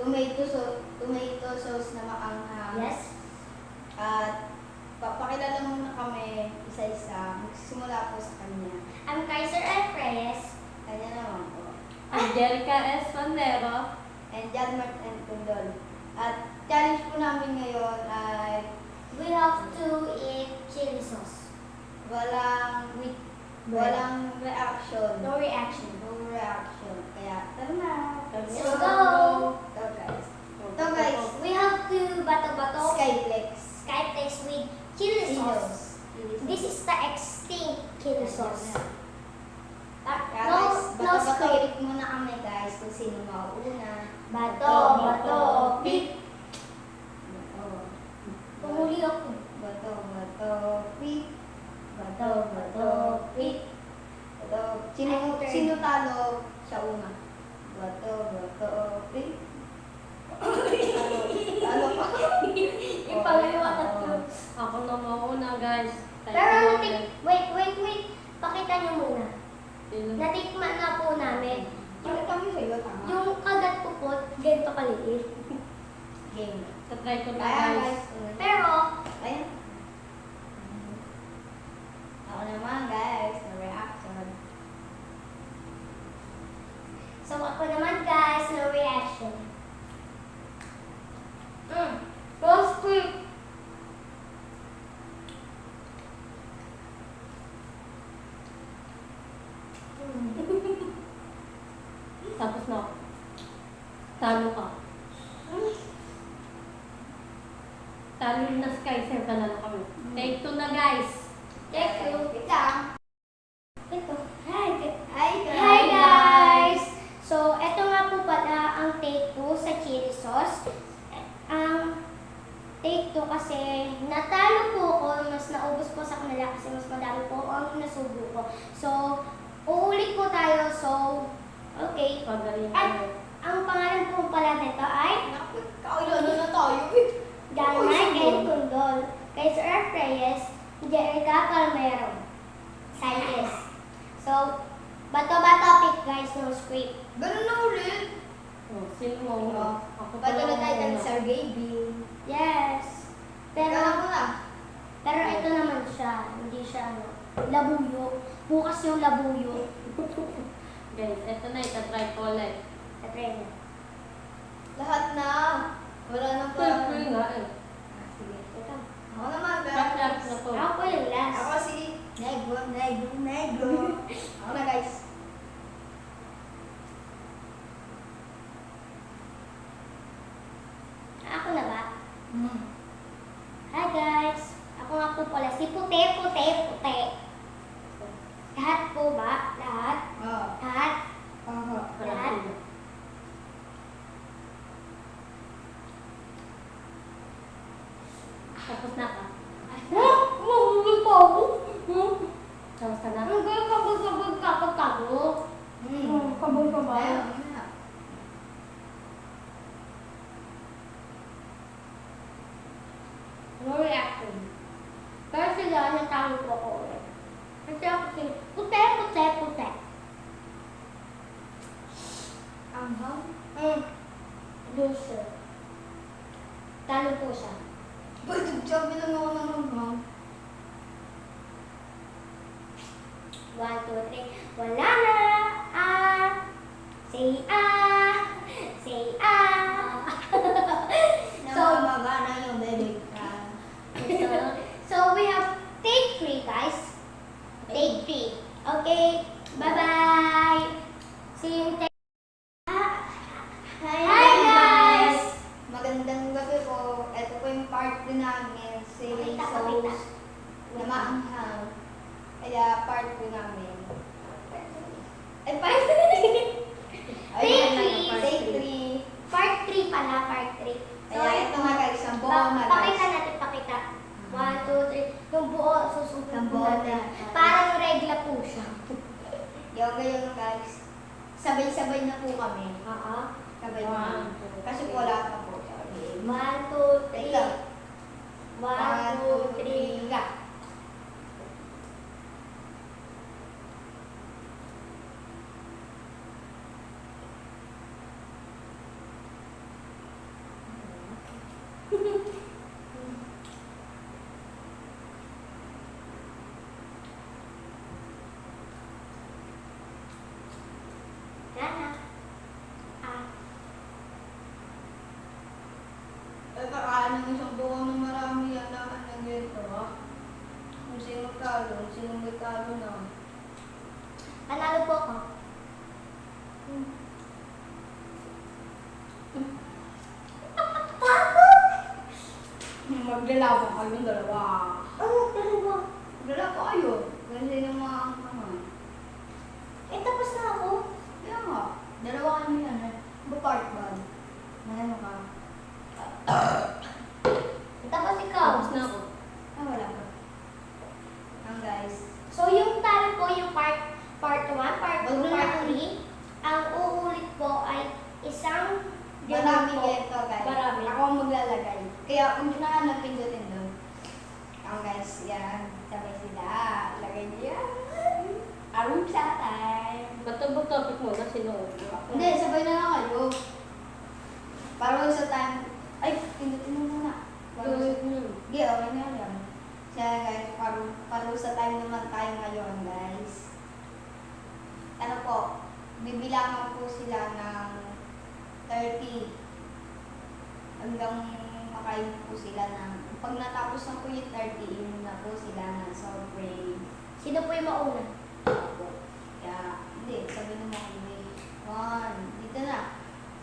tomato sauce na maanghang. Yes. At papakilala muna kami isa-isa. Magsisimula po sa kanya. I'm Kaiser F. Reyes. Kanya naman po. Angelica S. Fandero. And John Martin Condol. At challenge po namin ngayon ay We have to eat chili sauce. walang reaction. No reaction. No reaction. Kaya, tara na. Let's go. Ito guys. Ito guys. We have to bato-bato Skyflex. Skyflex with chili sauce. Chili This is the extinct chili sauce. Kaya No, guys, no bato-bato script. ulit muna kami guys kung sino mauuna. Bato, pick. Bato. Pumuli ako. Bato, pick. Bato, pick. Bato. Sino talo, siya una. Bato, pick. Talo pa. Ipangaliwakat ko. Ako na mauna, guys. Pero wait. Pakita niyo muna. Natikman na po namin. Bakit kami sa'yo, tama? Yung kagat ko po, ganito kaliit. Game. Tatry ko na, Kaya guys. guys. Pero, Ayan. Ako naman guys, na reaction. so ako naman guys, no reaction. Rose cream. Tapos na ako. Talo ka. Talo na si Kaiser, panalo kami. Take 2 na, guys. Thank you. Wait lang. Ito. Hi Hi guys! So, ito nga po pala ang take 2 sa chili sauce. Ang take 2 kasi natalo po ako, mas naubos po sa kanila kasi mas madami po ang nasubo ko. So, uulit po tayo. So, okay. Pagaling At ko. ang pangalan po pala nito ay Kaulan na tayo. Dalmar and Condol. Kay Sir F. Reyes, Jerica Calmero. Science. So, bato-bato pick guys, no script. Ganun na ulit. Oh, sino mo una? Ako Bato na pala tayo ng una. Sir Gaby. Yes. Pero Pero, na. pero ito naman siya. Hindi siya ano, labuyo. Bukas yung labuyo. Guys, eto na, itatry ko ulit. Tatry niya. Lahat na. Wala nang Siyempre nga eh. Sige. Ito. Ako naman Back na guys. to. Ako po yung last. Ako si Nego. Ako na guys. Ako na ba? Hi guys. Ako nga po pala si Puti. Lahat po ba? Lahat? Oo. Lahat? Oo. Lahat? Tapos na ka. Mahulog pa ako. Tapos ka na. Ang gaya kabag-kabag kakatago. Kabag-kabag. Ayun na. No reaction. Pero sila, natalo po ako ulit. Kasi ako si puti. Anghang. Loser. Talo po siya. Ba't sabi lang ako ng anghang? 1, 2, 3. Wala na. Say Say Namamagana yung bebek ka. So we have take 3 guys. Take 3. Okay. Bye-bye. See you in take. Hi guys. Magandang gabi po. Ito po yung part 2 namin. Sailing sauce na maanghang. Kaya part 2 namin. Ay, part 3! Take 3. Part 3 pala, part 3. Kaya ito nga guys, ang buo na Pakita guys. natin, pakita. 1, 2, 3. Yung buo, susunod Ang po buo natin. na. Parang regla po siya. Yoga yun guys. Sabay-sabay na po kami. Oo. Sabay na. Kasi wala pa po. 1, 2, 3. 1, 2, 3. Ga. Gana. Ah. Eh, kakain ng isang buwan ng marami yan naman ng ganito, ha? Kung sino talo, kung sino may talo na. Panalo po ako. Maglalaban kayong dalawa. Ano, dalawa? Maglalaban kayo. Kung sino maangkangan. Eh, tapos na ako. Kaya nga, dalawa kami yan, eh. Ba-part ba? Na ano ka? Tapos ikaw. Tapos na ako. Ah, wala ka. Ang guys. So, yung talo po yung part 1, part 2, Wag part na. 3. Ang uulit po ay isang Marami po. ganito, guys. Marami. Ako ang maglalagay. Kaya kung na napindutin doon. Ang guys, yan. Sabay sila. Lagay niyo yan. Arum sa time. Ba't ang topic mo na sinuot mo? Hindi, sabay na lang kayo. Para sa time. Ay, pindutin mo muna. Para sa... Hindi, okay na yan. Kaya guys, para sa time naman tayo ngayon, guys. Ano po, bibilangan po sila ng 30 hanggang makain po sila ng pag natapos na po yung 30, yun na po sila ng soft break. Sino po yung mauna? Kaya, hindi, sabi naman kami, 1, dito na.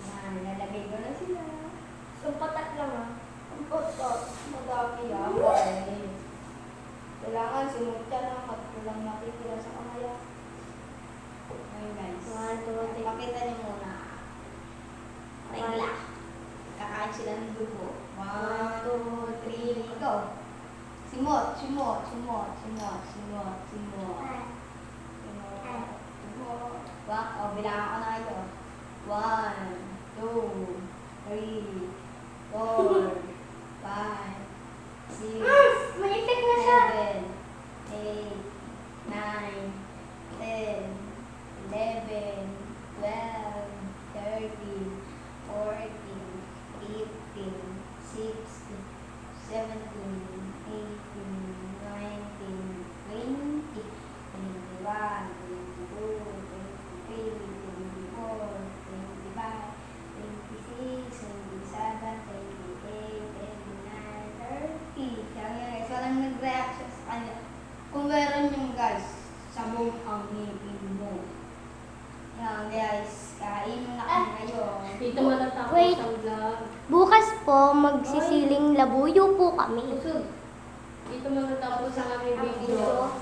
Yan, lalagay ko na sila. So, patat lang ah. Ang potot, madami yan. Okay. Kailangan sinutya lang at walang matitira sa kamaya. Ayun guys. 1, 2, 3. Pakita niyo muna. Regla. Kakain sila ng dugo. 1, 2, 3, go. Simot, simot, simot, simot, simot, simot. Simot. Oh, bilangan ko na ito. 1, 2, 3, 4, 5, 6, May effect na siya. 7, 8, 9, 10, 11, 12, 13, 14, 15, 16, 17, 18, 19, 20, 21, 22, 23, 24, 25, 26, 27, 28, 29, 30. Kaya nga guys, walang nag-reaction sa kanya. Kung meron yung guys, sabog ang ngipin mo. Yan guys, kain mo na kami ngayon. Dito matatapos Wait. ang vlog. Bukas po, magsisiling labuyo po kami. Usog. Dito matatapos ang aming video.